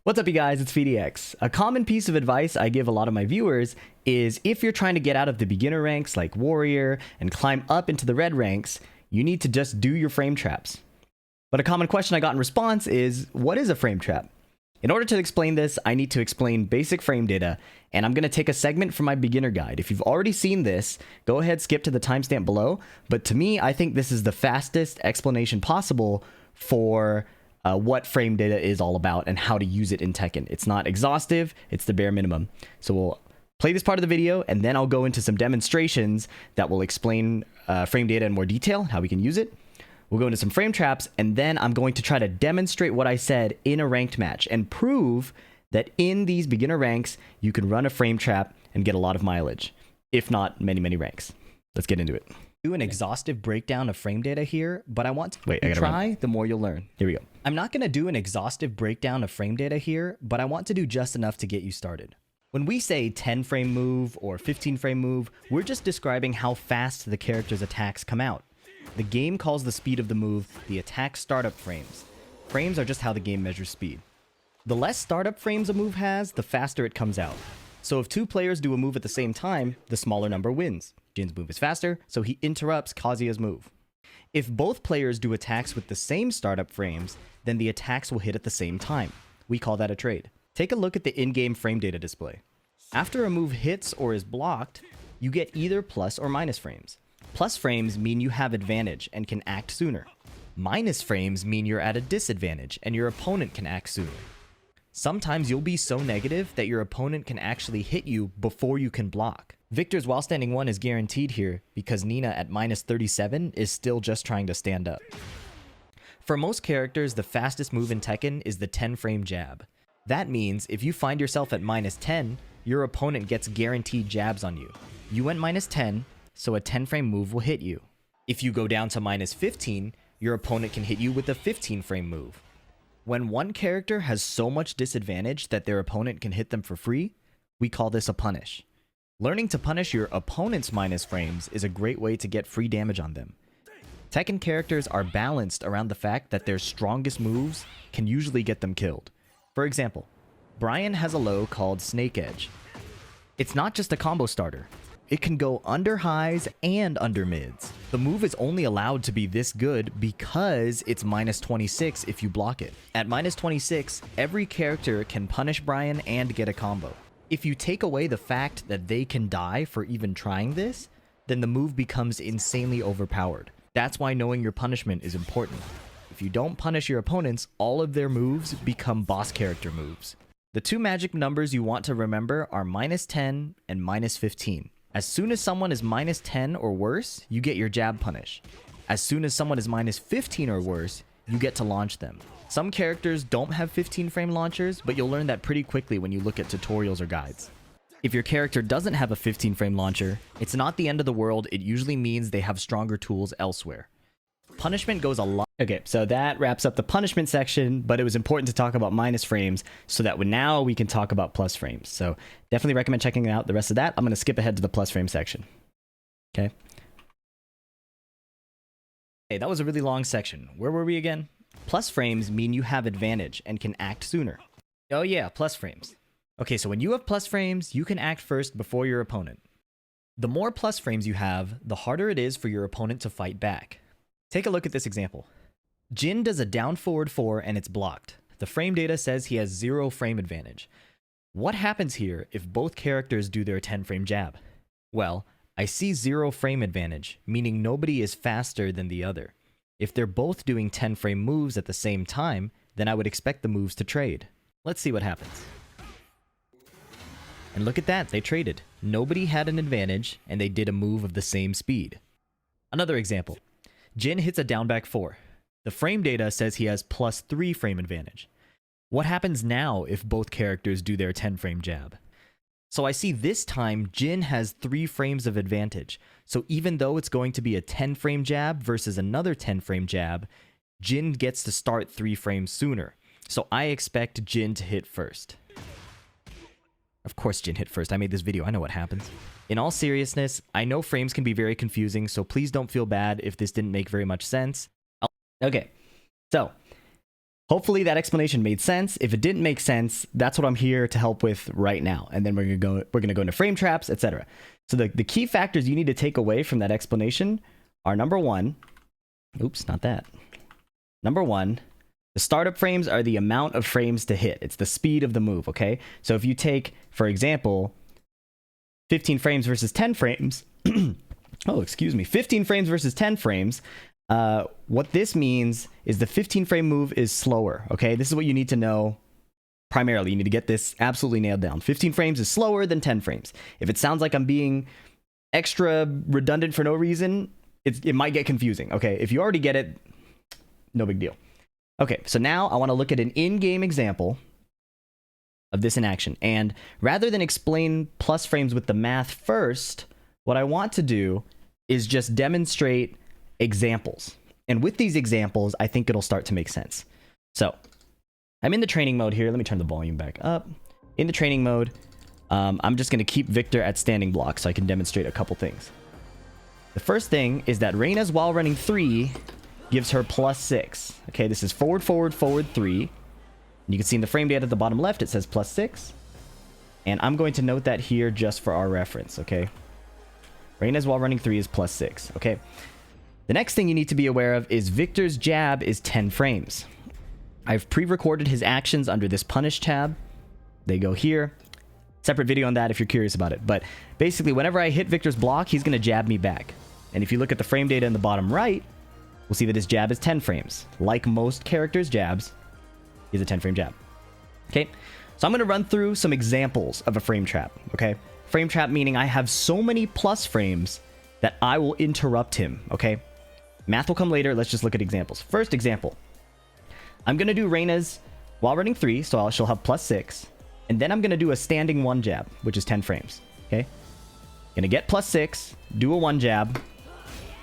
What's up, you guys? It's PhiDX. A common piece of advice I give a lot of my viewers is if you're trying to get out of the beginner ranks like Warrior and climb up into the red ranks, you need to just do your frame traps. But a common question I got in response is, what is a frame trap? In order to explain this, I need to explain basic frame data, and I'm going to take a segment from my beginner guide. If you've already seen this, go ahead, skip to the timestamp below. But to me, I think this is the fastest explanation possible for what frame data is all about and how to use it in Tekken. It's not exhaustive, it's the bare minimum. So we'll play this part of the video, and then I'll go into some demonstrations that will explain frame data in more detail, how we can use it. We'll go into some frame traps, and then I'm going to try to demonstrate what I said in a ranked match and prove that in these beginner ranks, you can run a frame trap and get a lot of mileage, if not many, many ranks. Let's get into it. Do an exhaustive breakdown of frame data here, but I want to try, the more you'll learn. Here we go. I'm not going to do an exhaustive breakdown of frame data here, but I want to do just enough to get you started. When we say 10 frame move or 15 frame move, we're just describing how fast the character's attacks come out. The game calls the speed of the move the attack startup frames. Frames are just how the game measures speed. The less startup frames a move has, the faster it comes out. So if two players do a move at the same time, the smaller number wins. Jin's move is faster, so he interrupts Kazuya's move. If both players do attacks with the same startup frames, then the attacks will hit at the same time. We call that a trade. Take a look at the in-game frame data display. After a move hits or is blocked, you get either plus or minus frames. Plus frames mean you have advantage and can act sooner. Minus frames mean you're at a disadvantage and your opponent can act sooner. Sometimes you'll be so negative that your opponent can actually hit you before you can block. Victor's while standing 1 is guaranteed here because Nina at minus 37 is still just trying to stand up. For most characters, the fastest move in Tekken is the 10 frame jab. That means if you find yourself at minus 10, your opponent gets guaranteed jabs on you. You went minus 10, so a 10 frame move will hit you. If you go down to minus 15, your opponent can hit you with a 15 frame move. When one character has so much disadvantage that their opponent can hit them for free, we call this a punish. Learning to punish your opponent's minus frames is a great way to get free damage on them. Tekken characters are balanced around the fact that their strongest moves can usually get them killed. For example, Brian has a low called Snake Edge. It's not just a combo starter. It can go under highs and under mids. The move is only allowed to be this good because it's minus 26 if you block it. At minus 26, every character can punish Brian and get a combo. If you take away the fact that they can die for even trying this, then the move becomes insanely overpowered. That's why knowing your punishment is important. If you don't punish your opponents, all of their moves become boss character moves. The two magic numbers you want to remember are minus 10 and minus 15. As soon as someone is minus 10 or worse, you get your jab punish. As soon as someone is minus 15 or worse, you get to launch them. Some characters don't have 15 frame launchers, but you'll learn that pretty quickly when you look at tutorials or guides. If your character doesn't have a 15 frame launcher, it's not the end of the world. It usually means they have stronger tools elsewhere. Punishment goes a lot. Okay, so that wraps up the punishment section, but it was important to talk about minus frames so that now we can talk about plus frames. So definitely recommend checking out the rest of that. I'm going to skip ahead to the plus frame section. Okay. Hey, that was a really long section. Where were we again? Plus frames mean you have advantage and can act sooner. Oh yeah, plus frames. Okay, so when you have plus frames, you can act first before your opponent. The more plus frames you have, the harder it is for your opponent to fight back. Take a look at this example. Jin does a down forward 4 and it's blocked. The frame data says he has 0 frame advantage. What happens here if both characters do their 10 frame jab? Well, I see 0 frame advantage, meaning nobody is faster than the other. If they're both doing 10 frame moves at the same time, then I would expect the moves to trade. Let's see what happens. And look at that, they traded. Nobody had an advantage, and they did a move of the same speed. Another example. Jin hits a down back 4. The frame data says he has plus 3 frame advantage. What happens now if both characters do their 10 frame jab? So I see this time Jin has 3 frames of advantage. So even though it's going to be a 10 frame jab versus another 10 frame jab, Jin gets to start 3 frames sooner. So I expect Jin to hit first. Of course Jin hit first. I made this video. I know what happens. In all seriousness, I know frames can be very confusing, so please don't feel bad if this didn't make very much sense. Okay, so Hopefully that explanation made sense. If it didn't make sense, that's what I'm here to help with right now. And then we're gonna go into frame traps, etc. So the key factors you need to take away from that explanation are number one, oops, not that. Number one, the startup frames are the amount of frames to hit. It's the speed of the move, okay? So if you take, for example, 15 frames versus 10 frames, oh, excuse me, 15 frames versus 10 frames, what this means is the 15 frame move is slower, okay? This is what you need to know primarily. You need to get this absolutely nailed down. 15 frames is slower than 10 frames. If it sounds like I'm being extra redundant for no reason, it might get confusing, okay? If you already get it, no big deal. Okay, so now I want to look at an in-game example of this in action. And rather than explain plus frames with the math first, what I want to do is just demonstrate examples. And with these examples, I think it'll start to make sense. So I'm in the training mode here. Let me turn the volume back up. In the training mode, I'm just going to keep Victor at standing block so I can demonstrate a couple things. The first thing is that Reina's while running 3 gives her +6. Okay, this is forward, forward, forward 3. And you can see in the frame data at the bottom left, it says +6. And I'm going to note that here just for our reference, okay? Reina's while running 3 is +6, okay? The next thing you need to be aware of is Victor's jab is 10 frames. I've pre-recorded his actions under this punish tab. They go here. Separate video on that if you're curious about it. But basically, whenever I hit Victor's block, he's going to jab me back. And if you look at the frame data in the bottom right, we'll see that his jab is 10 frames. Like most characters' jabs, is a 10 frame jab. Okay, so I'm going to run through some examples of a frame trap. Okay, frame trap meaning I have so many plus frames that I will interrupt him. Okay, math will come later. Let's just look at examples. First example, I'm going to do Reina's while running 3, so she'll have +6. And then I'm going to do a standing 1 jab, which is 10 frames. Okay, going to get +6, do a 1 jab,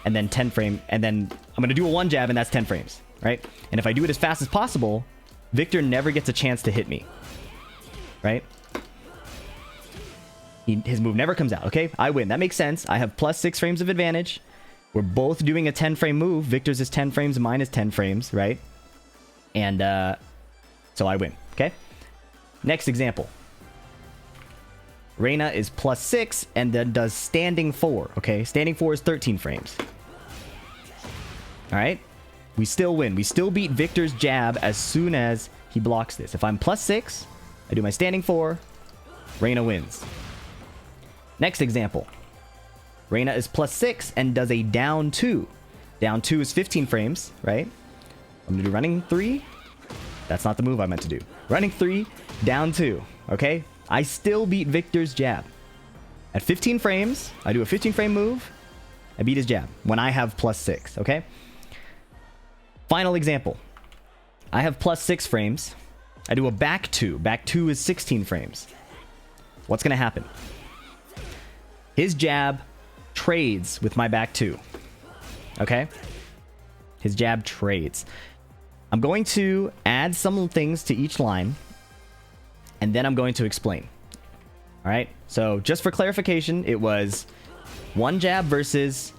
and then 10 frame, and then I'm going to do a 1 jab, and that's 10 frames, right? And if I do it as fast as possible, Victor never gets a chance to hit me, right? His move never comes out, okay? I win. That makes sense. I have +6 frames of advantage. We're both doing a 10 frame move. Victor's is 10 frames, mine is 10 frames, right? And so I win, okay? Next example. Reina is +6 and then does standing 4, okay? Standing 4 is 13 frames. All right? We still win. We still beat Victor's jab as soon as he blocks this. If I'm +6, I do my standing 4, Reina wins. Next example. Reina is +6 and does a down 2. Down 2 is 15 frames, right? I'm going to do running 3. That's not the move I meant to do. Running 3, down 2, okay? I still beat Victor's jab. At 15 frames, I do a 15 frame move. I beat his jab when I have +6, okay? Final example. I have +6 frames. I do a back 2. Back 2 is 16 frames. What's going to happen? His jab trades with my back 2, okay? His jab trades. I'm going to add some things to each line, and then I'm going to explain. All right? So just for clarification, it was 1 jab versus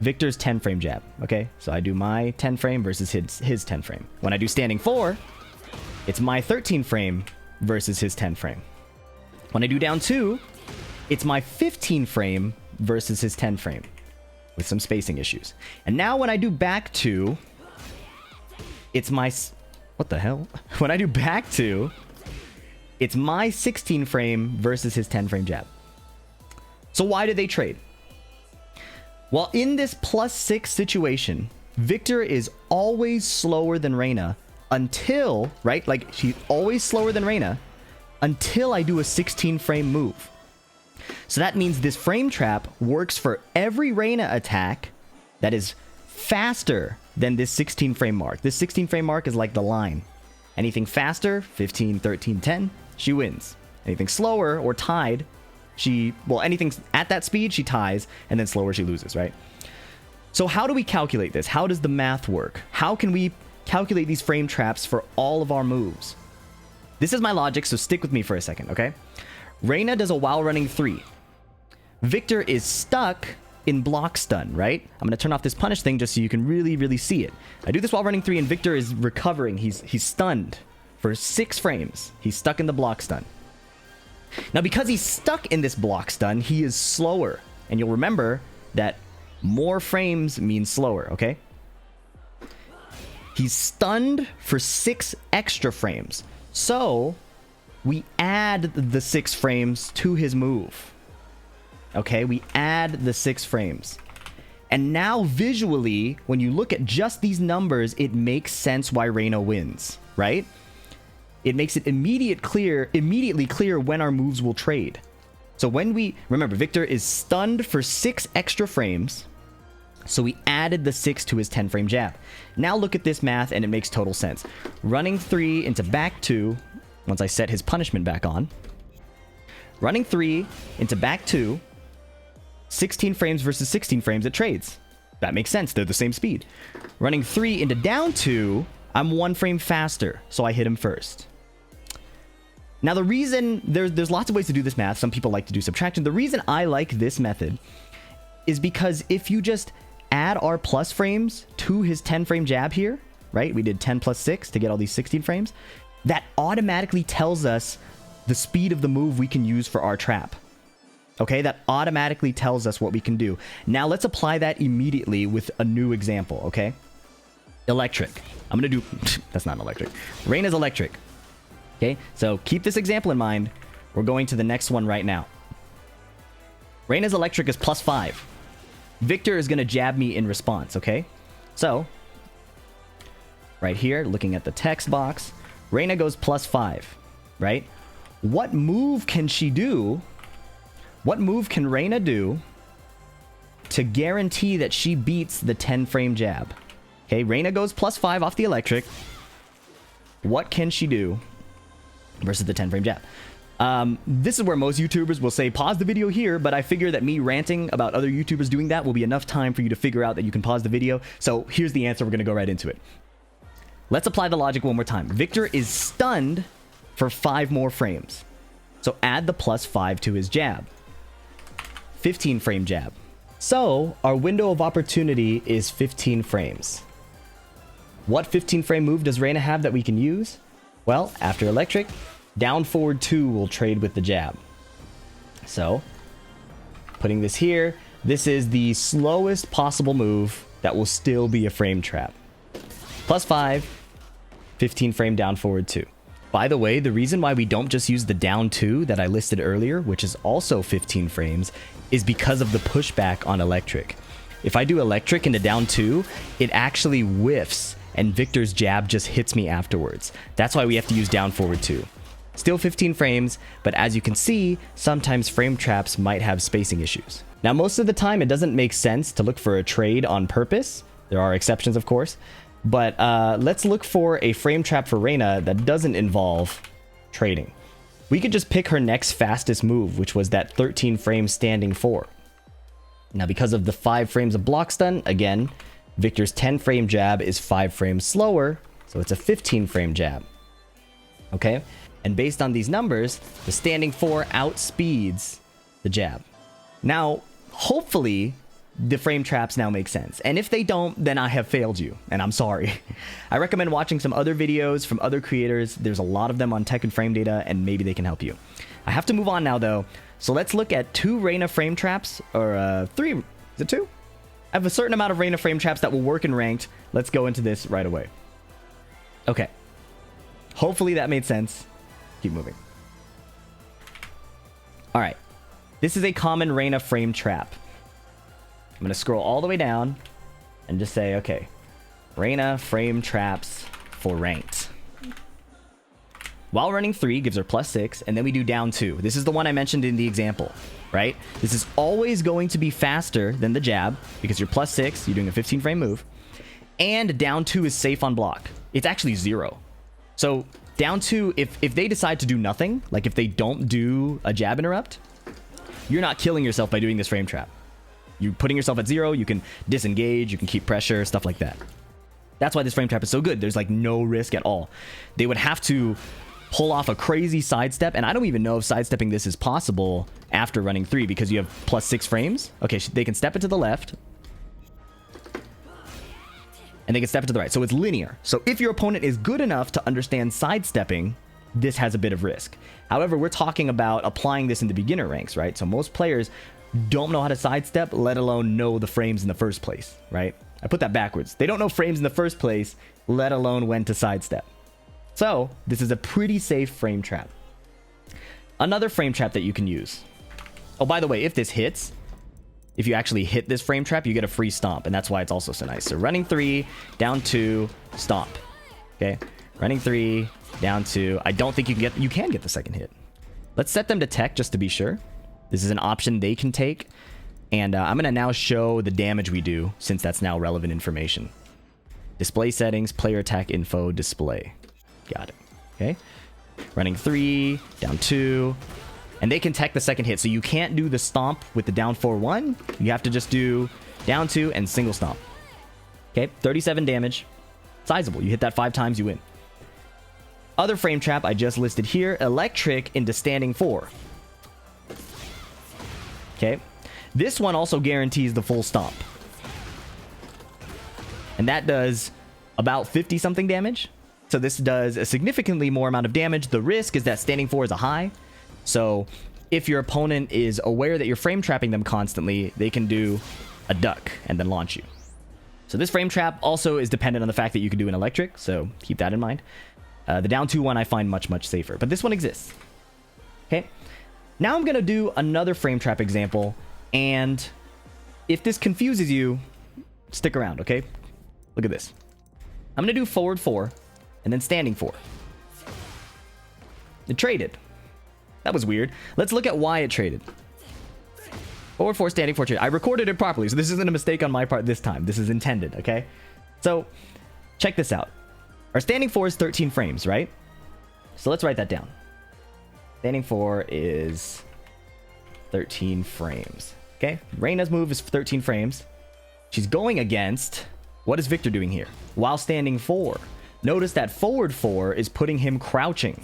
Victor's 10 frame jab. Okay? So I do my 10 frame versus his 10 frame. When I do standing 4, it's my 13 frame versus his 10 frame. When I do down 2, it's my 15 frame versus his 10 frame with some spacing issues. And now when I do back 2, it's my... What the hell? When I do back 2, it's my 16 frame versus his 10 frame jab. So why do they trade? Well, in this +6 situation, Victor is always slower than Reina until, right? Like, she's always slower than Reina until I do a 16 frame move. So that means this frame trap works for every Reina attack that is faster than this 16 frame mark. This 16 frame mark is like the line. Anything faster, 15, 13, 10, she wins. Anything slower or tied, anything at that speed, she ties, and then slower, she loses, right? So how do we calculate this? How does the math work? How can we calculate these frame traps for all of our moves? This is my logic, so stick with me for a second, okay? Reina does a while running 3. Victor is stuck in block stun, right? I'm going to turn off this punish thing just so you can really, really see it. I do this while running 3, and Victor is recovering. He's stunned for 6 frames. He's stuck in the block stun. Now, because he's stuck in this block stun, he is slower. And you'll remember that more frames means slower, okay? He's stunned for 6 extra frames. So we add the 6 frames to his move. Okay, we add the 6 frames. And now visually, when you look at just these numbers, it makes sense why Reina wins, right? It makes it immediately clear when our moves will trade. So when we, remember, Victor is stunned for 6 extra frames. So we added the 6 to his 10 frame jab. Now look at this math and it makes total sense. Running 3 into back 2, once I set his punishment back on. Running 3 into back 2, 16 frames versus 16 frames, it trades. That makes sense, they're the same speed. Running 3 into down 2, I'm 1 frame faster, so I hit him first. Now the reason, there's lots of ways to do this math. Some people like to do subtraction. The reason I like this method is because if you just add our plus frames to his 10 frame jab here, right? We did 10 plus 6 to get all these 16 frames. That automatically tells us the speed of the move we can use for our trap. Okay, that automatically tells us what we can do. Now let's apply that immediately with a new example, okay? Electric. I'm gonna do, that's not electric. Reina's electric. Okay, so keep this example in mind. We're going to the next one right now. Reina's electric is +5. Victor is gonna jab me in response, okay? So, right here, looking at the text box, Reina goes +5, right? What move can she do? What move can Reina do to guarantee that she beats the 10 frame jab? Okay, Reina goes +5 off the electric. What can she do versus the 10 frame jab? This is where most YouTubers will say pause the video here, but I figure that me ranting about other YouTubers doing that will be enough time for you to figure out that you can pause the video. So here's the answer. We're going to go right into it. Let's apply the logic one more time. Victor is stunned for 5 more frames. So add the +5 to his jab. 15 frame jab. So our window of opportunity is 15 frames. What 15 frame move does Reina have that we can use? Well, after electric, down forward 2 will trade with the jab. So, putting this here, this is the slowest possible move that will still be a frame trap. +5, 15 frame down forward 2. By the way, the reason why we don't just use the down 2 that I listed earlier, which is also 15 frames, is because of the pushback on electric. If I do electric into down 2, it actually whiffs and Victor's jab just hits me afterwards. That's why we have to use down forward 2. Still 15 frames, but as you can see, sometimes frame traps might have spacing issues. Now, most of the time, it doesn't make sense to look for a trade on purpose. There are exceptions, of course. But let's look for a frame trap for Reina that doesn't involve trading. We could just pick her next fastest move, which was that 13 frame standing 4. Now, because of the 5 frames of block stun, again, Victor's 10 frame jab is 5 frames slower, so it's a 15 frame jab. Okay? And based on these numbers, the standing 4 outspeeds the jab. Now, hopefully, the frame traps now make sense. And if they don't, then I have failed you, and I'm sorry. I recommend watching some other videos from other creators. There's a lot of them on Tekken frame data, and maybe they can help you. I have to move on now, though. So let's look at 2 Reina frame traps, or 3. Is it 2? I have a certain amount of Reina frame traps that will work in ranked. Let's go into this right away. Okay. Hopefully that made sense. Keep moving. All right. This is a common Reina frame trap. I'm going to scroll all the way down and just say, okay, Reina frame traps for ranked. While running 3 gives her +6, and then we do down 2. This is the one I mentioned in the example, right? This is always going to be faster than the jab because you're +6, you're doing a 15 frame move, and down 2 is safe on block. It's actually 0. So down 2, if they decide to do nothing, like if they don't do a jab interrupt, you're not killing yourself by doing this frame trap. You're putting yourself at 0, you can disengage, you can keep pressure, stuff like that. That's why this frame trap is so good. There's like no risk at all. They would have to pull off a crazy sidestep, and I don't even know if sidestepping this is possible after running 3 because you have +6 frames. Okay, they can step it to the left. And they can step it to the right. So it's linear. So if your opponent is good enough to understand sidestepping, this has a bit of risk. However, we're talking about applying this in the beginner ranks, right? So most players don't know how to sidestep, let alone know the frames in the first place, right? I put that backwards. They don't know frames in the first place, let alone when to sidestep. So this is a pretty safe frame trap. Another frame trap that you can use. Oh, by the way, if this hits, if you actually hit this frame trap, you get a free stomp, and that's why it's also so nice. So running 3, down 2, stomp. Okay, running 3, down 2. I don't think you can get the second hit. Let's set them to tech just to be sure. This is an option they can take, and I'm gonna now show the damage we do since that's now relevant information. Display settings, player attack info, display. Got it. Okay, running 3, down 2. And they can tech the second hit, so you can't do the stomp with the down 4-1. You have to just do down 2 and single stomp. Okay, 37 damage. Sizable. You hit that 5 times, you win. Other frame trap I just listed here, electric into standing 4. Okay, this one also guarantees the full stomp. And that does about 50 something damage. So this does a significantly more amount of damage. The risk is that standing 4 is a high. So if your opponent is aware that you're frame trapping them constantly, they can do a duck and then launch you. So this frame trap also is dependent on the fact that you can do an electric, so keep that in mind. The down 2 one I find much, much safer, but this one exists. Okay, now I'm going to do another frame trap example, and if this confuses you, stick around, okay? Look at this. I'm going to do forward 4 and then standing 4. It traded. That was weird. Let's look at why it traded. Forward 4, standing 4 trade. I recorded it properly, so this isn't a mistake on my part this time. This is intended, okay? So, check this out. Our standing 4 is 13 frames, right? So let's write that down. Standing 4 is 13 frames. Okay? Reina's move is 13 frames. She's going against... What is Victor doing here? While standing 4. Notice that forward 4 is putting him crouching.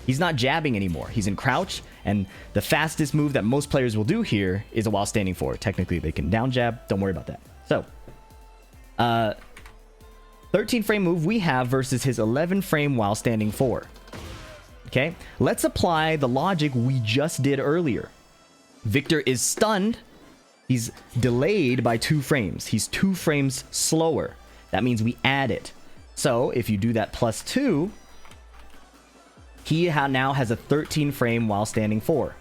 He's not jabbing anymore. He's in crouch, and the fastest move that most players will do here is a while standing 4. Technically, they can down jab. Don't worry about that. So, 13 frame move we have versus his 11 frame while standing 4. Okay, let's apply the logic we just did earlier. Victor is stunned. He's delayed by 2 frames. He's 2 frames slower. That means we add it. So, if you do that +2... he now has a 13 frame while standing 4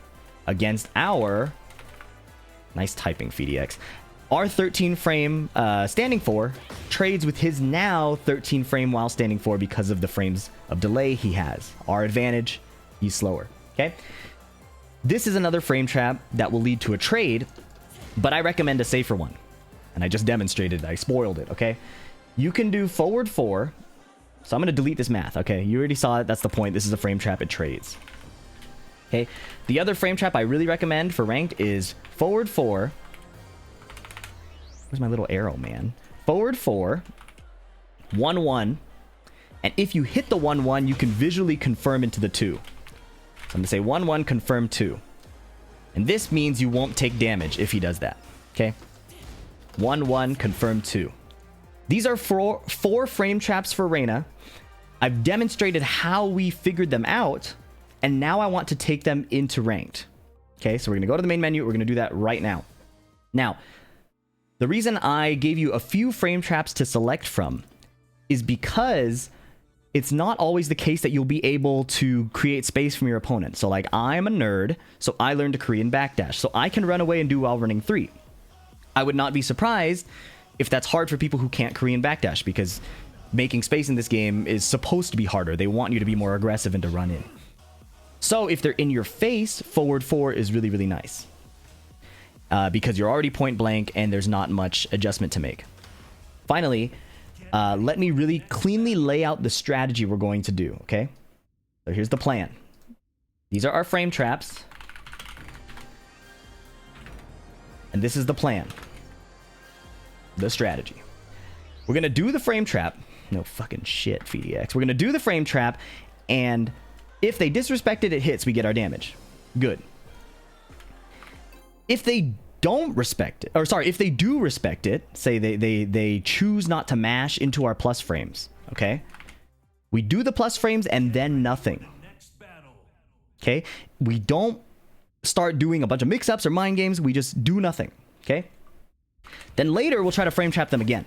against our... Nice typing, PhiDX. Our 13 frame standing 4 trades with his now 13 frame while standing 4 because of the frames of delay he has. Our advantage, he's slower. Okay? This is another frame trap that will lead to a trade, but I recommend a safer one. And I just demonstrated it. I spoiled it, okay? You can do forward 4... So I'm going to delete this math, okay? You already saw it. That's the point. This is a frame trap. It trades. Okay? The other frame trap I really recommend for ranked is forward 4. Where's my little arrow, man? Forward 4. 1-1. And if you hit the 1-1, you can visually confirm into the 2. So I'm going to say 1-1, confirm 2. And this means you won't take damage if he does that. Okay? 1-1, confirm 2. These are four frame traps for Reina. I've demonstrated how we figured them out, and now I want to take them into ranked. Okay, so we're going to go to the main menu. We're going to do that right now. Now, the reason I gave you a few frame traps to select from is because it's not always the case that you'll be able to create space from your opponent. So like, I'm a nerd, so I learned to Korean backdash, so I can run away and do while running 3. I would not be surprised if that's hard for people who can't Korean backdash, because making space in this game is supposed to be harder. They want you to be more aggressive and to run in. So if they're in your face, forward 4 is really, really nice. Because you're already point blank and there's not much adjustment to make. Finally, let me really cleanly lay out the strategy we're going to do, okay? So here's the plan. These are our frame traps. And this is the plan. The strategy. We're going to do the frame trap. No fucking shit, PhiDX. We're going to do the frame trap, and if they disrespect it, it hits. We get our damage. Good. If they don't respect it, or sorry, if they do respect it, say they choose not to mash into our plus frames, okay? We do the plus frames and then nothing. Okay? We don't start doing a bunch of mix-ups or mind games. We just do nothing. Okay? Then later, we'll try to frame trap them again.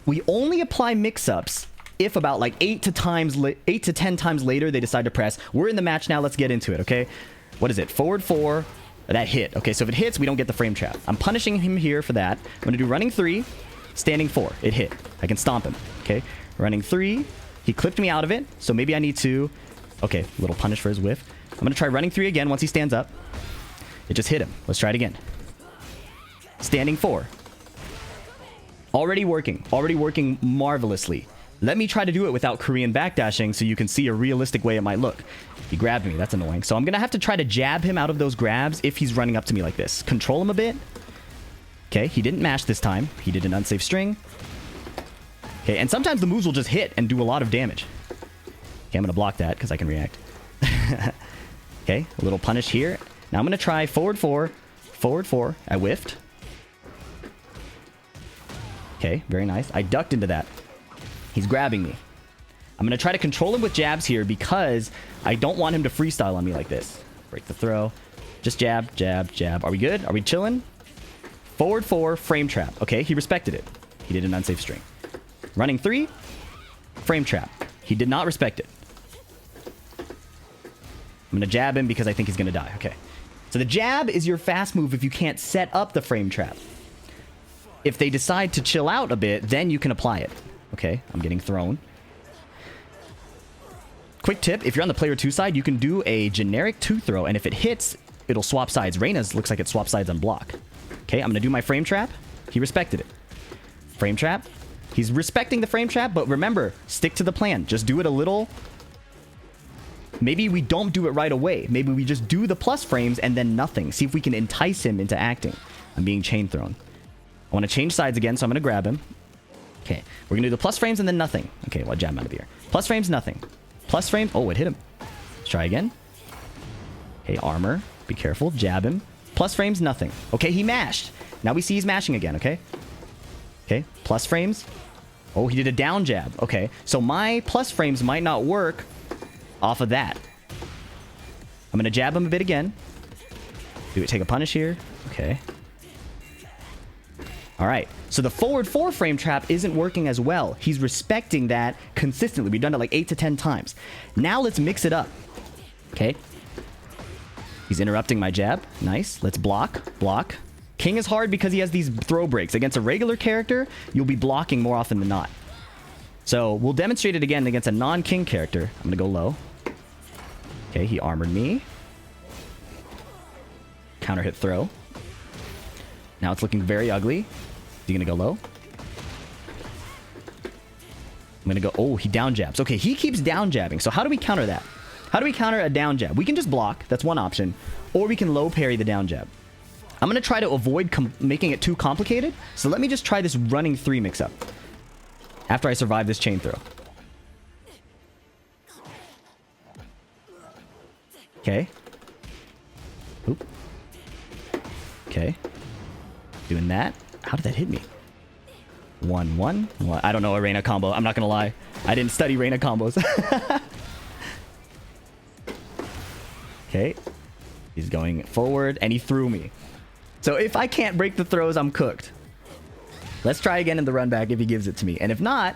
We only apply mix-ups if about like 8 to 10 times later they decide to press. We're in the match now. Let's get into it, okay? What is it? Forward 4. That hit. Okay, so if it hits, we don't get the frame trap. I'm punishing him here for that. I'm going to do running 3, standing 4. It hit. I can stomp him. Okay? Running 3. He clipped me out of it, so maybe I need to... Okay, little punish for his whiff. I'm going to try running 3 again once he stands up. It just hit him. Let's try it again. Standing 4. Already working marvelously. Let me try to do it without Korean backdashing so you can see a realistic way it might look. He grabbed me. That's annoying. So I'm going to have to try to jab him out of those grabs if he's running up to me like this. Control him a bit. Okay, he didn't mash this time. He did an unsafe string. Okay, and sometimes the moves will just hit and do a lot of damage. Okay, I'm going to block that because I can react. Okay, a little punish here. Now I'm going to try forward 4. Forward 4. I whiffed. Okay, very nice. I ducked into that. He's grabbing me. I'm going to try to control him with jabs here because I don't want him to freestyle on me like this. Break the throw. Just jab, jab, jab. Are we good? Are we chilling? Forward 4, frame trap. Okay, he respected it. He did an unsafe string. Running 3, frame trap. He did not respect it. I'm going to jab him because I think he's going to die. Okay. So the jab is your fast move if you can't set up the frame trap. If they decide to chill out a bit, then you can apply it. Okay, I'm getting thrown. Quick tip, if you're on the player 2 side, you can do a generic 2 throw, and if it hits, it'll swap sides. Reina's looks like it swaps sides on block. Okay, I'm going to do my frame trap. He respected it. Frame trap. He's respecting the frame trap, but remember, stick to the plan. Just do it a little. Maybe we don't do it right away. Maybe we just do the plus frames and then nothing. See if we can entice him into acting. I'm being chain thrown. I want to change sides again, so I'm going to grab him. Okay, we're going to do the plus frames and then nothing. Okay, well, jab him out of the air. Plus frames, nothing. Plus frames. Oh, it hit him. Let's try again. Okay, armor. Be careful. Jab him. Plus frames, nothing. Okay, he mashed. Now we see he's mashing again, okay? Okay, plus frames. Oh, he did a down jab. Okay, so my plus frames might not work off of that. I'm going to jab him a bit again. Do it, take a punish here. Okay. All right, so the forward 4 frame trap isn't working as well. He's respecting that consistently. We've done it like 8 to 10 times. Now let's mix it up. Okay. He's interrupting my jab. Nice. Let's block. Block. King is hard because he has these throw breaks. Against a regular character, you'll be blocking more often than not. So we'll demonstrate it again against a non-king character. I'm going to go low. Okay, he armored me. Counter hit throw. Now it's looking very ugly. Is he going to go low? I'm going to go... Oh, he down jabs. Okay, he keeps down jabbing. So how do we counter that? How do we counter a down jab? We can just block. That's one option. Or we can low parry the down jab. I'm going to try to avoid making it too complicated. So let me just try this running 3 mix-up. After I survive this chain throw. Okay. Oop. Okay. Doing that. How did that hit me? 1, 1, 1. I don't know a Reina combo. I'm not going to lie. I didn't study Reina combos. Okay. He's going forward, and he threw me. So if I can't break the throws, I'm cooked. Let's try again in the run back if he gives it to me. And if not,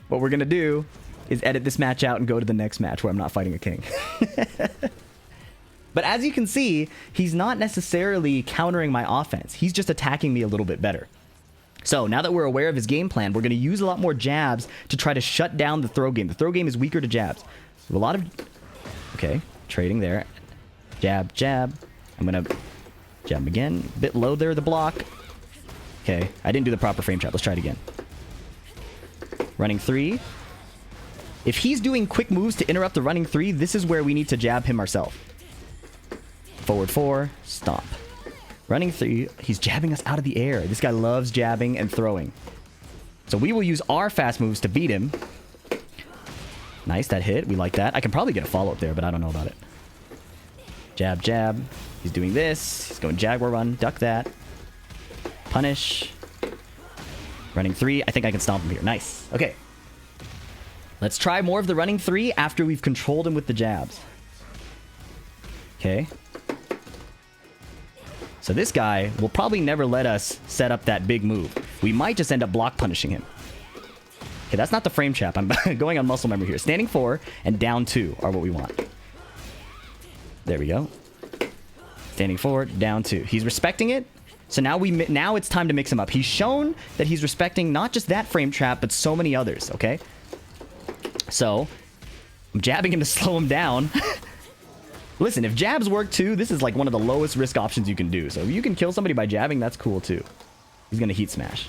what we're going to do is edit this match out and go to the next match where I'm not fighting a king. But as you can see, he's not necessarily countering my offense. He's just attacking me a little bit better. So now that we're aware of his game plan, we're going to use a lot more jabs to try to shut down the throw game. The throw game is weaker to jabs. So a lot of... Okay, trading there. Jab, jab. I'm going to jab him again. A bit low there, the block. Okay, I didn't do the proper frame trap. Let's try it again. Running 3. If he's doing quick moves to interrupt the running 3, this is where we need to jab him ourselves. Forward 4, stomp. Running 3, he's jabbing us out of the air. This guy loves jabbing and throwing. So we will use our fast moves to beat him. Nice, that hit. We like that. I can probably get a follow-up there, but I don't know about it. Jab, jab. He's doing this. He's going Jaguar run. Duck that. Punish. Running 3. I think I can stomp him here. Nice. Okay. Let's try more of the running 3 after we've controlled him with the jabs. Okay. So this guy will probably never let us set up that big move. We might just end up block punishing him. Okay, that's not the frame trap. I'm going on muscle memory here. Standing 4 and down 2 are what we want. There we go. Standing 4, down 2. He's respecting it. So now it's time to mix him up. He's shown that he's respecting not just that frame trap, but so many others, okay? So, I'm jabbing him to slow him down. Listen, if jabs work too, this is like one of the lowest risk options you can do. So if you can kill somebody by jabbing, that's cool too. He's going to heat smash.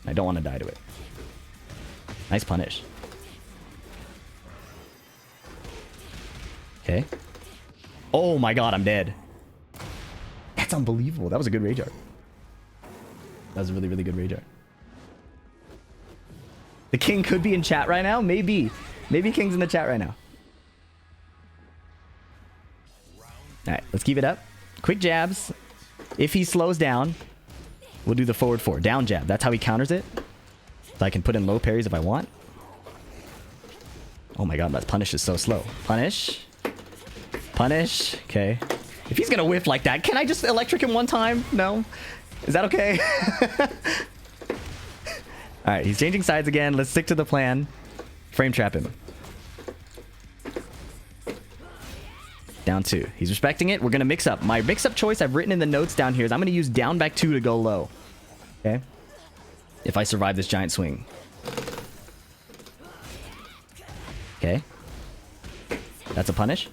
I don't want to die to it. Nice punish. Okay. Oh my god, I'm dead. That's unbelievable. That was a good rage art. That was a really, really good rage art. The king could be in chat right now. Maybe. Maybe King's in the chat right now. Alright, let's keep it up. Quick jabs. If he slows down, we'll do the forward 4. Down jab. That's how he counters it. So I can put in low parries if I want. Oh my god, that punish is so slow. Punish. Punish. Okay. If he's gonna whiff like that, can I just electric him one time? No? Is that okay? Alright, he's changing sides again. Let's stick to the plan. Frame trap him. Down 2. He's respecting it. We're gonna mix up. My mix-up choice I've written in the notes down here is I'm gonna use down back 2 to go low. Okay? If I survive this giant swing. Okay. That's a punish.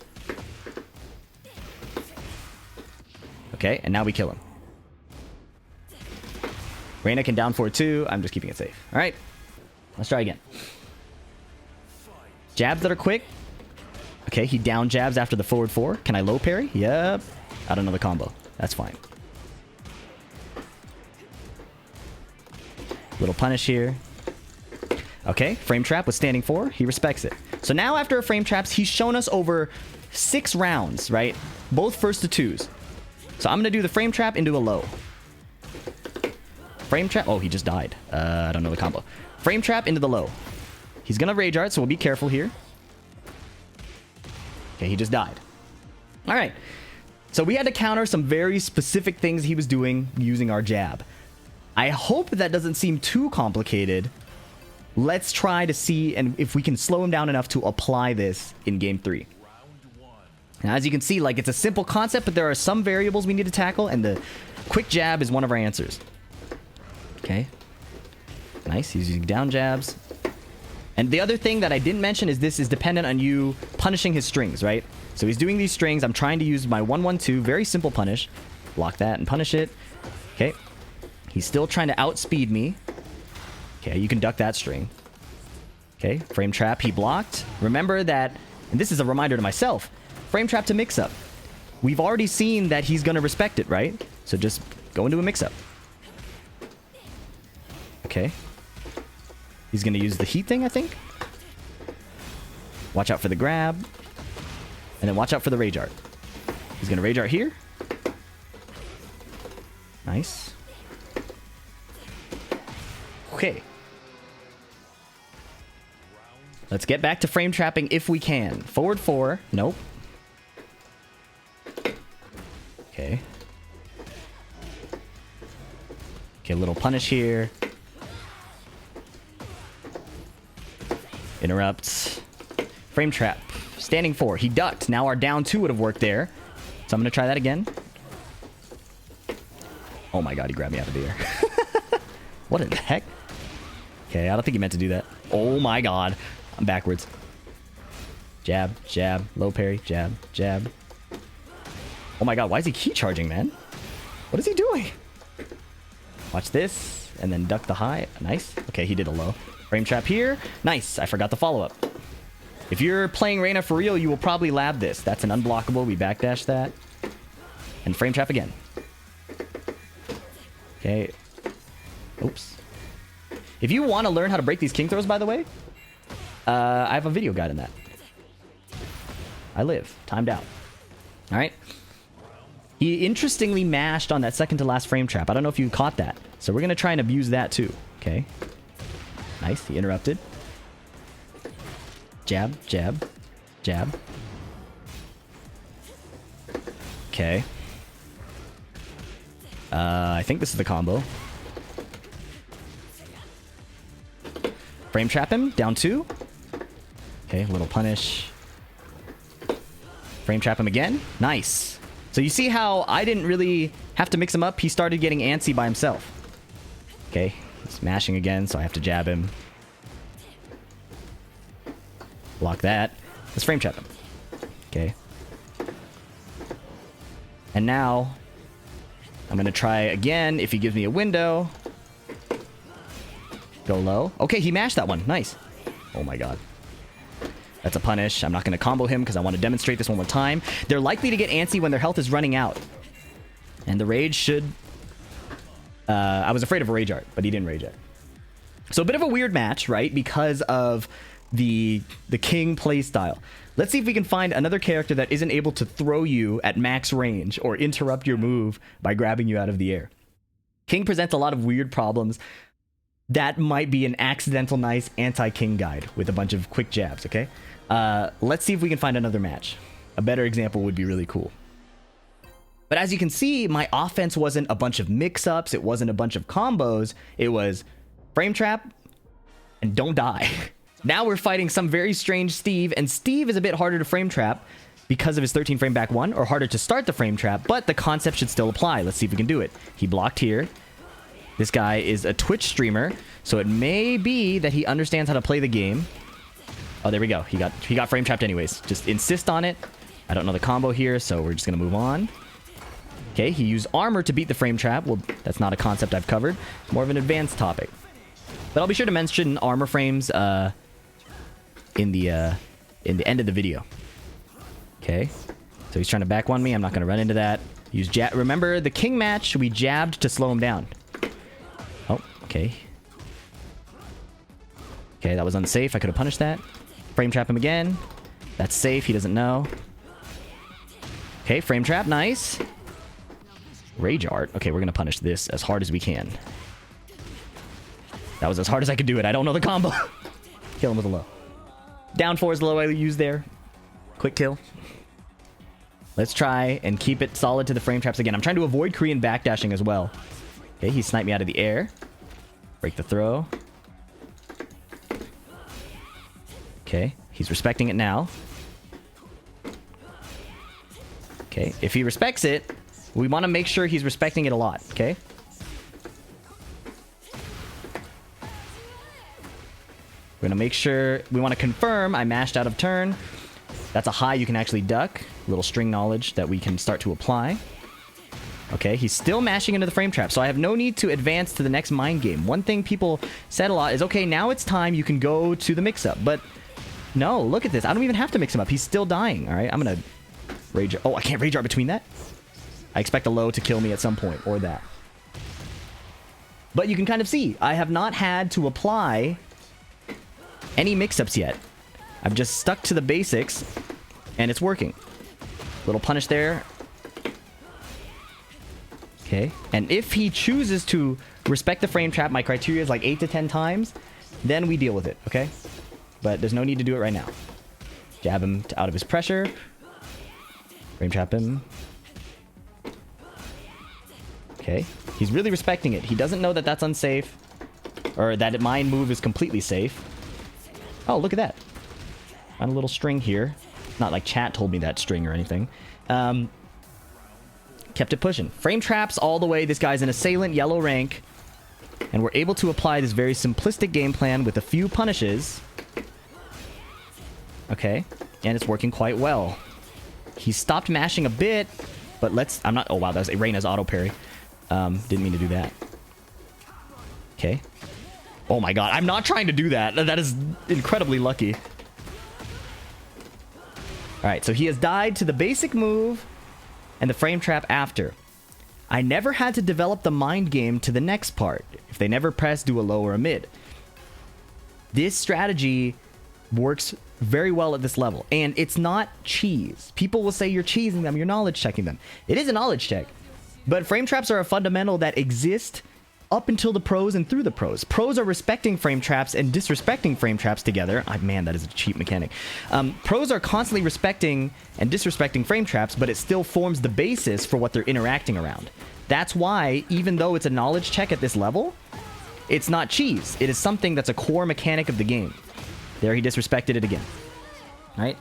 Okay, and now we kill him. Reina can down 4 too. I'm just keeping it safe. Alright. Let's try again. Jabs that are quick. Okay, he down jabs after the forward 4. Can I low parry? Yep. I don't know the combo. That's fine. Little punish here. Okay, frame trap with standing 4. He respects it. So now after a frame traps, he's shown us over 6 rounds, right? Both first to 2s. So I'm going to do the frame trap into a low. Frame trap. Oh, he just died. I don't know the combo. Frame trap into the low. He's going to rage art, so we'll be careful here. Okay, he just died. All right. So we had to counter some very specific things he was doing using our jab. I hope that doesn't seem too complicated. Let's try to see and if we can slow him down enough to apply this in game 3. Now, as you can see, like, it's a simple concept, but there are some variables we need to tackle, and the quick jab is one of our answers. Okay. Nice. He's using down jabs. And the other thing that I didn't mention is this is dependent on you punishing his strings, right? So he's doing these strings. I'm trying to use my 1-1-2. Very simple punish. Block that and punish it. Okay. He's still trying to outspeed me. Okay, you can duck that string. Okay, frame trap. He blocked. Remember that, and this is a reminder to myself, frame trap to mix up. We've already seen that he's going to respect it, right? So just go into a mix up. Okay. He's going to use the heat thing, I think. Watch out for the grab. And then watch out for the rage art. He's going to rage art here. Nice. Okay. Let's get back to frame trapping if we can. Forward 4. Nope. Okay. Okay, a little punish here. Interrupts. Frame trap. Standing 4. He ducked. Now our down 2 would have worked there. So I'm going to try that again. Oh my god, he grabbed me out of the air. What in the heck? Okay, I don't think he meant to do that. Oh my god. I'm backwards. Jab, jab, low parry, jab, jab. Oh my god, why is he key charging, man? What is he doing? Watch this, and then duck the high. Nice. Okay, he did a low. Frame trap here. Nice. I forgot the follow-up. If you're playing Reina for real, you will probably lab this. That's an unblockable. We backdash that. And frame trap again. Okay. Oops. If you want to learn how to break these king throws, by the way, I have a video guide on that. I live. Timed out. All right. He interestingly mashed on that second to last frame trap. I don't know if you caught that. So we're going to try and abuse that too. Okay. Nice. He interrupted. Jab, jab, jab. Okay. I think this is the combo. Frame trap him. Down 2. Okay, little punish. Frame trap him again. Nice. So you see how I didn't really have to mix him up. He started getting antsy by himself. Okay, he's mashing again, so I have to jab him. Block that. Let's frame trap him. Okay. And now, I'm going to try again if he gives me a window. Go low. Okay, he mashed that one. Nice. Oh my god. That's a punish. I'm not going to combo him because I want to demonstrate this one more time. They're likely to get antsy when their health is running out. And the rage should... I was afraid of a rage art, but he didn't rage art. So a bit of a weird match, right? Because of the king playstyle. Let's see if we can find another character that isn't able to throw you at max range or interrupt your move by grabbing you out of the air. King presents a lot of weird problems. That might be an accidental nice anti-king guide with a bunch of quick jabs, okay? Let's see if we can find another match. A better example would be really cool. But as you can see, my offense wasn't a bunch of mix-ups. It wasn't a bunch of combos. It was frame trap and don't die. Now we're fighting some very strange Steve, and Steve is a bit harder to frame trap because of his 13 frame back 1, or harder to start the frame trap, but the concept should still apply. Let's see if we can do it. He blocked here. This guy is a Twitch streamer, so it may be that he understands how to play the game. Oh, there we go. He got frame trapped anyways. Just insist on it. I don't know the combo here, so we're just going to move on. Okay, he used armor to beat the frame trap. Well, that's not a concept I've covered. More of an advanced topic. But I'll be sure to mention armor frames in the end of the video. Okay, so he's trying to back one me. I'm not going to run into that. Use jab. Remember, the king match, we jabbed to slow him down. Oh, okay. Okay, that was unsafe. I could have punished that. Frame trap him again. That's safe. He doesn't know. Okay, frame trap. Nice. Rage art. Okay, we're going to punish this as hard as we can. That was as hard as I could do it. I don't know the combo. Kill him with a low. Down 4 is the low I use there. Quick kill. Let's try and keep it solid to the frame traps again. I'm trying to avoid Korean backdashing as well. Okay, he sniped me out of the air. Break the throw. Okay, he's respecting it now. Okay, if he respects it, we want to make sure he's respecting it a lot, okay? We're going to make sure, we want to confirm I mashed out of turn. That's a high you can actually duck. A little string knowledge that we can start to apply. Okay, he's still mashing into the frame trap, so I have no need to advance to the next mind game. One thing people said a lot is, okay, now it's time you can go to the mix-up. But no, look at this. I don't even have to mix him up. He's still dying, all right? I'm going to rage... Oh, I can't rage art between that? I expect a low to kill me at some point, or that. But you can kind of see, I have not had to apply any mix-ups yet. I've just stuck to the basics, and it's working. Little punish there. Okay, and if he chooses to respect the frame trap, my criteria is like 8 to 10 times, then we deal with it, okay? But there's no need to do it right now. Jab him out of his pressure. Frame trap him. Okay, he's really respecting it. He doesn't know that that's unsafe, or that my move is completely safe. Oh, look at that. Got a little string here. Not like chat told me that string or anything. Kept it pushing. Frame traps all the way. This guy's an assailant, yellow rank. And we're able to apply this very simplistic game plan with a few punishes. Okay, and it's working quite well. He stopped mashing a bit, but let's... I'm not... Oh, wow, that was Reina's auto parry. Didn't mean to do that. Okay. Oh my god, I'm not trying to do that. That is incredibly lucky. Alright, so he has died to the basic move and the frame trap after. I never had to develop the mind game to the next part. If they never press, do a low or a mid. This strategy works very well at this level. And it's not cheese. People will say you're cheesing them, you're knowledge checking them. It is a knowledge check. But frame traps are a fundamental that exist up until the pros and through the pros. Pros are respecting frame traps and disrespecting frame traps together. Man, that is a cheap mechanic. Pros are constantly respecting and disrespecting frame traps, but it still forms the basis for what they're interacting around. That's why, even though it's a knowledge check at this level, it's not cheese. It is something that's a core mechanic of the game. There, he disrespected it again. Right?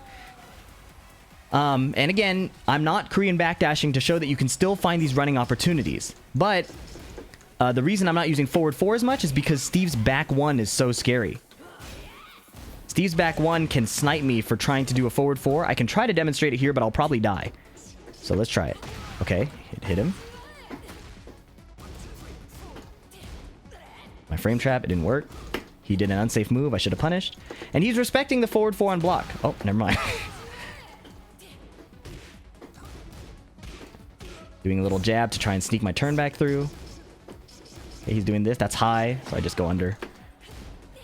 And again, I'm not Korean backdashing to show that you can still find these running opportunities. But the reason I'm not using forward 4 as much is because Steve's back 1 is so scary. Steve's back 1 can snipe me for trying to do a forward 4. I can try to demonstrate it here, but I'll probably die. So let's try it. Okay, hit him. My frame trap, it didn't work. He did an unsafe move I should have punished. And he's respecting the forward 4 on block. Oh, never mind. Doing a little jab to try and sneak my turn back through. Okay, he's doing this. That's high, so I just go under.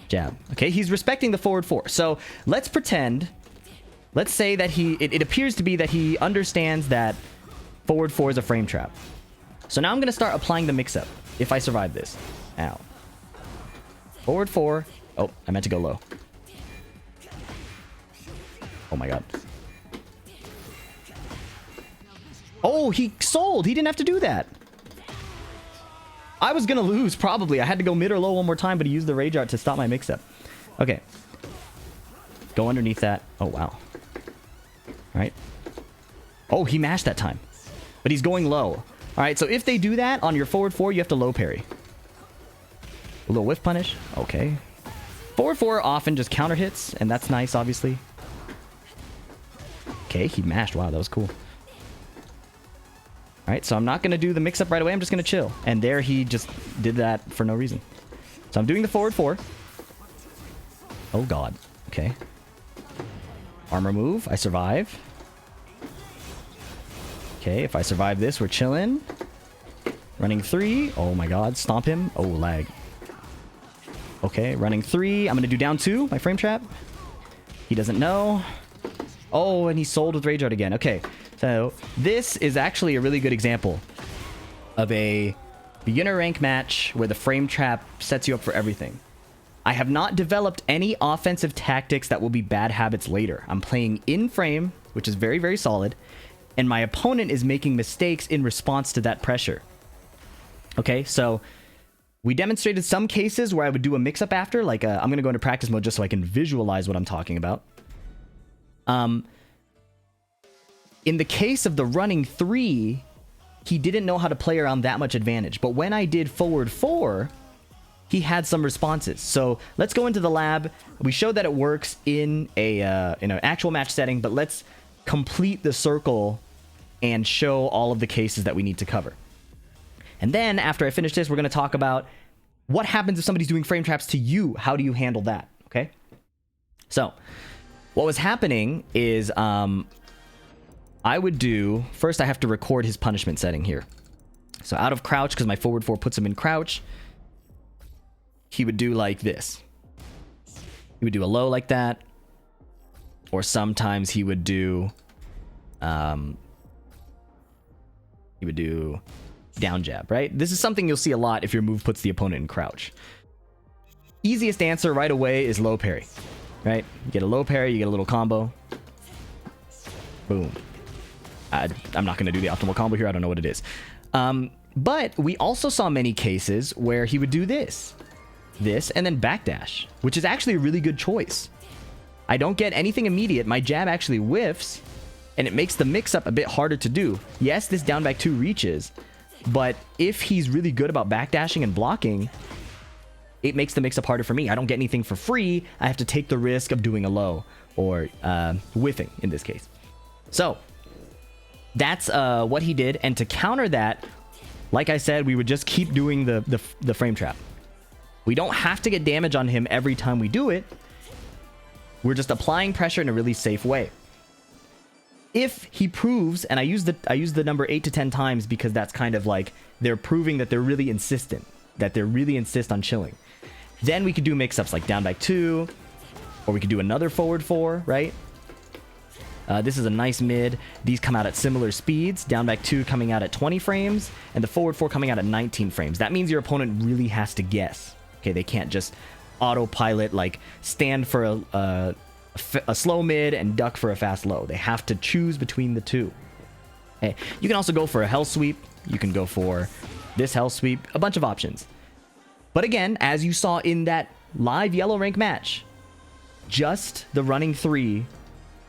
Jab. Okay, he's respecting the forward 4. So let's pretend, let's say that it appears to be that he understands that forward 4 is a frame trap. So now I'm going to start applying the mix-up if I survive this. Ow. Forward 4. Oh, I meant to go low. Oh my god. Oh, he sold. He didn't have to do that. I was going to lose, probably. I had to go mid or low one more time, but he used the Rage Art to stop my mix-up. Okay. Go underneath that. Oh, wow. All right. Oh, he mashed that time. But he's going low. All right, so if they do that on your forward 4, you have to low parry. A little whiff punish. Okay. Forward 4 often just counter hits, and that's nice, obviously. Okay, he mashed. Wow, that was cool. Alright, so I'm not going to do the mix-up right away. I'm just going to chill. And there he just did that for no reason. So I'm doing the forward 4. Oh, God. Okay. Armor move. I survive. Okay, if I survive this, we're chilling. Running 3. Oh, my God. Stomp him. Oh, lag. Okay, running 3. I'm going to do down 2. My frame trap. He doesn't know. Oh, and he sold with Rage Art again. Okay. So this is actually a really good example of a beginner rank match where the frame trap sets you up for everything. I have not developed any offensive tactics that will be bad habits later. I'm playing in frame, which is very, very solid, and my opponent is making mistakes in response to that pressure. Okay, so we demonstrated some cases where I would do a mix-up after, like I'm going to go into practice mode just so I can visualize what I'm talking about. In the case of the running 3, he didn't know how to play around that much advantage. But when I did forward 4, he had some responses. So let's go into the lab. We showed that it works in an actual match setting, but let's complete the circle and show all of the cases that we need to cover. And then after I finish this, we're going to talk about what happens if somebody's doing frame traps to you. How do you handle that? Okay. So what was happening is, I would do... First, I have to record his punishment setting here. So out of crouch, because my forward 4 puts him in crouch, he would do like this. He would do a low like that. Or sometimes he would do... he would do down jab, right? This is something you'll see a lot if your move puts the opponent in crouch. Easiest answer right away is low parry, right? You get a low parry, you get a little combo. Boom. I'm not going to do the optimal combo here. I don't know what it is. But we also saw many cases where he would do this, and then backdash, which is actually a really good choice. I don't get anything immediate. My jab actually whiffs, and it makes the mix-up a bit harder to do. Yes, this down back 2 reaches, but if he's really good about backdashing and blocking, it makes the mix-up harder for me. I don't get anything for free. I have to take the risk of doing a low, or whiffing in this case. So that's what he did, and to counter that, like I said, we would just keep doing the frame trap. We don't have to get damage on him every time we do it. We're just applying pressure in a really safe way. If he proves, and I use the number 8 to 10 times because that's kind of like they're proving that they're really insistent, that they really insist on chilling. Then we could do mix-ups like down back 2, Or we could do another forward 4, right? This is a nice mid. These come out at similar speeds. Down back 2 coming out at 20 frames. And the forward 4 coming out at 19 frames. That means your opponent really has to guess. Okay, they can't just autopilot, like stand for a slow mid and duck for a fast low. They have to choose between the two. Okay. You can also go for a hell sweep. You can go for this hell sweep. A bunch of options. But again, as you saw in that live yellow rank match, just the running 3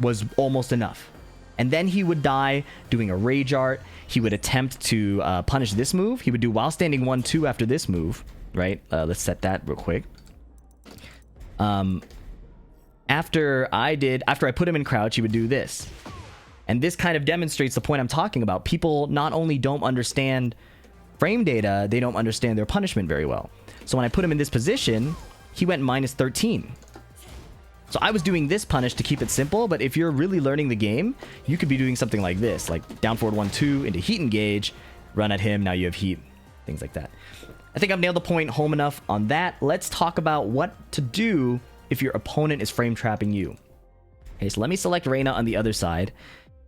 was almost enough. And then he would die doing a rage art. He would attempt to punish this move. He would do while standing 1-2 after this move, right? Let's set that real quick. After I put him in crouch, he would do this. And this kind of demonstrates the point I'm talking about. People not only don't understand frame data, they don't understand their punishment very well. So when I put him in this position, he went -13. So I was doing this punish to keep it simple, but if you're really learning the game, you could be doing something like this, like down forward 1-2 into heat engage, run at him, now you have heat, things like that. I think I've nailed the point home enough on that. Let's talk about what to do if your opponent is frame trapping you. Okay, so let me select Reina on the other side,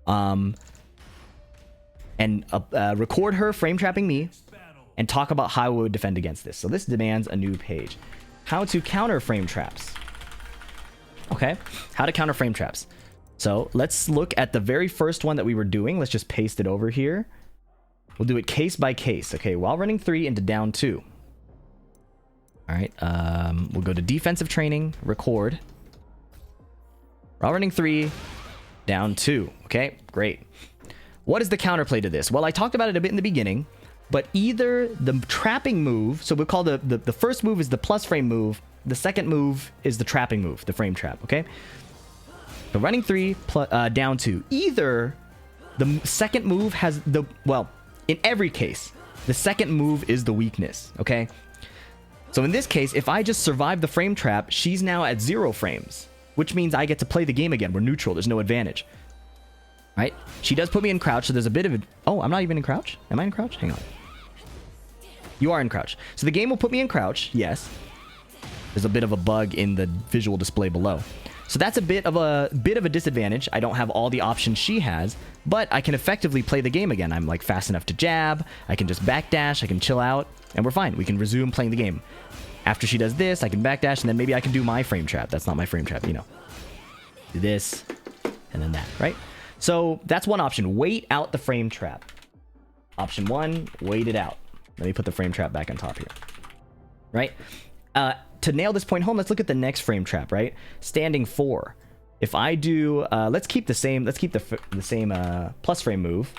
and record her frame trapping me, and talk about how I would defend against this. So this demands a new page. How to counter frame traps. Okay, how to counter frame traps. So let's look at the very first one that we were doing. Let's just paste it over here. We'll do it case by case. Okay, while running 3 into down 2. All right, we'll go to defensive training, record. While running 3, down 2. Okay, great. What is the counterplay to this? Well, I talked about it a bit in the beginning, but either the trapping move, so we'll call the first move is the plus frame move, the second move is the trapping move, the frame trap, okay? So running 3, down 2. Either the second move has the, well, in every case, the second move is the weakness, okay? So in this case, if I just survive the frame trap, she's now at 0 frames, which means I get to play the game again. We're neutral, there's no advantage. Right? She does put me in crouch, so there's a bit of a... Oh, I'm not even in crouch? Am I in crouch? Hang on. You are in crouch. So the game will put me in crouch, yes. There's a bit of a bug in the visual display below. So that's a bit of a disadvantage. I don't have all the options she has, but I can effectively play the game again. I'm like fast enough to jab, I can just backdash, I can chill out, and we're fine. We can resume playing the game. After she does this, I can backdash, and then maybe I can do my frame trap. That's not my frame trap, you know. Do this, and then that, right? So that's one option. Wait out the frame trap. Option 1, wait it out. Let me put the frame trap back on top here. Right? To nail this point home, let's look at the next frame trap, right? Standing 4. If I do, let's keep the same plus frame move.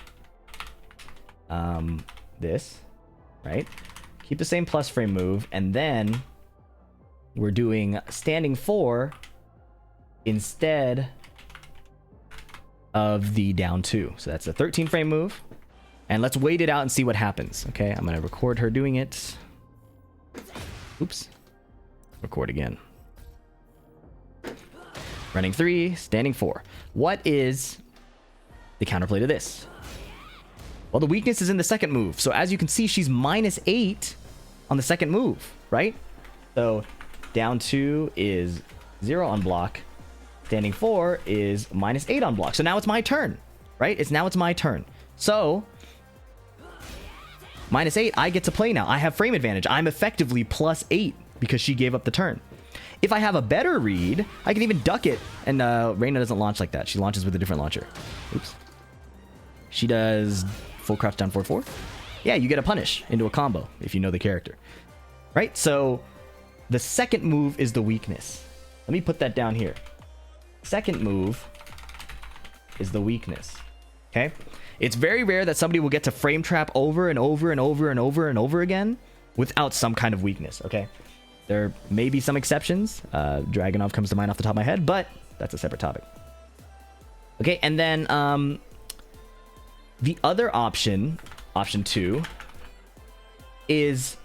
This, right? Keep the same plus frame move, and then we're doing standing 4 instead of the down 2. So that's a 13 frame move. And let's wait it out and see what happens. Okay, I'm going to record her doing it. Oops. Record again. Running 3, standing 4. What is the counterplay to this? Well, the weakness is in the second move. So as you can see, she's -8 on the second move, right? So down 2 is 0 on block. Standing 4 is -8 on block. So now it's my turn, right? It's my turn. So -8, I get to play now. I have frame advantage. I'm effectively +8 because she gave up the turn. If I have a better read, I can even duck it. And Reina doesn't launch like that. She launches with a different launcher. Oops. She does full crouch down 4-4. Yeah, you get a punish into a combo if you know the character. Right? So the second move is the weakness. Let me put that down here. Second move is the weakness. Okay? It's very rare that somebody will get to frame trap over and over and over and over and over again without some kind of weakness, okay? There may be some exceptions. Dragunov comes to mind off the top of my head, but that's a separate topic. Okay, and then the other option, option 2, is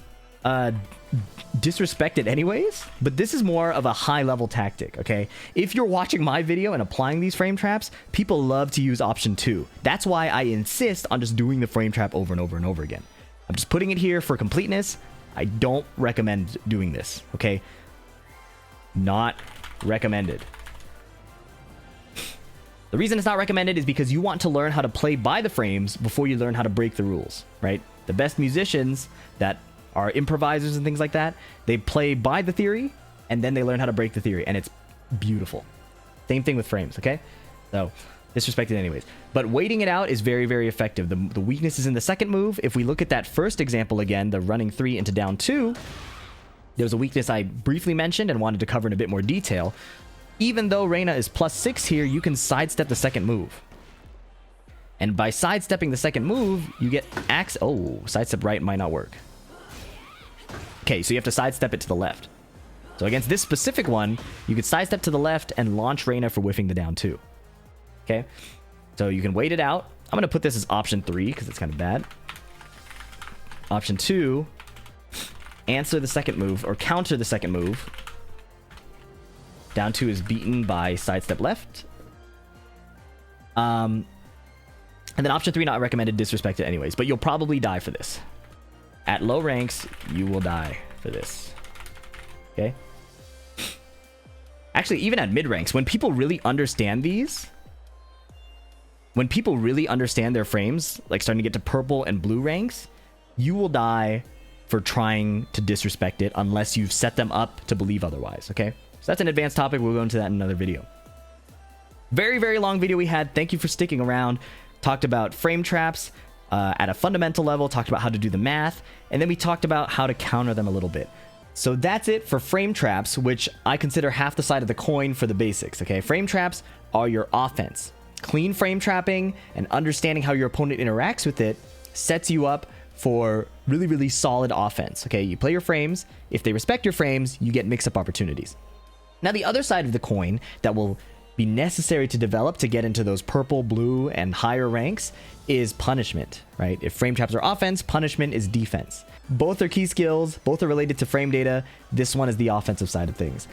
disrespected anyways, but this is more of a high-level tactic, okay? If you're watching my video and applying these frame traps, people love to use option 2. That's why I insist on just doing the frame trap over and over and over again. I'm just putting it here for completeness. I don't recommend doing this, okay? Not recommended. The reason it's not recommended is because you want to learn how to play by the frames before you learn how to break the rules, right? The best musicians that are improvisers and things like that, they play by the theory and then they learn how to break the theory, and it's beautiful. Same thing with frames, okay? So, disrespected anyways. But waiting it out is very, very effective. The weakness is in the second move. If we look at that first example again, the running 3 into down 2, there was a weakness I briefly mentioned and wanted to cover in a bit more detail. Even though Reina is +6 here, you can sidestep the second move. And by sidestepping the second move, you get axe. Oh, sidestep right might not work. Okay, so you have to sidestep it to the left. So against this specific one, you could sidestep to the left and launch Reina for whiffing the down 2. Okay, so you can wait it out. I'm going to put this as option 3 because it's kind of bad. Option 2, answer the second move or counter the second move. Down 2 is beaten by sidestep left. And then option 3, not recommended, disrespected anyways. But you'll probably die for this. At low ranks, you will die for this. Okay? Actually, even at mid ranks, when people really understand these, when people really understand their frames, like starting to get to purple and blue ranks, you will die for trying to disrespect it unless you've set them up to believe otherwise, okay? So that's an advanced topic. We'll go into that in another video. Very, very long video we had. Thank you for sticking around. Talked about frame traps at a fundamental level, talked about how to do the math, and then we talked about how to counter them a little bit. So that's it for frame traps, which I consider half the side of the coin for the basics, okay? Frame traps are your offense. Clean frame trapping and understanding how your opponent interacts with it sets you up for really, really solid offense, okay? You play your frames. If they respect your frames, you get mix-up opportunities. Now, the other side of the coin that will be necessary to develop to get into those purple, blue, and higher ranks is punishment, right? If frame traps are offense, punishment is defense. Both are key skills. Both are related to frame data. This one is the offensive side of things.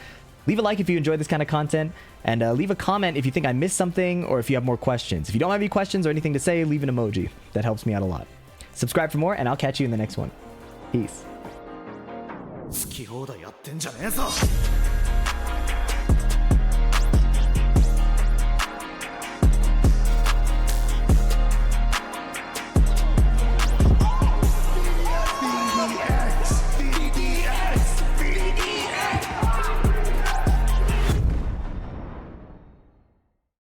Leave a like if you enjoy this kind of content, and leave a comment if you think I missed something or if you have more questions. If you don't have any questions or anything to say, leave an emoji. That helps me out a lot. Subscribe for more, and I'll catch you in the next one. Peace.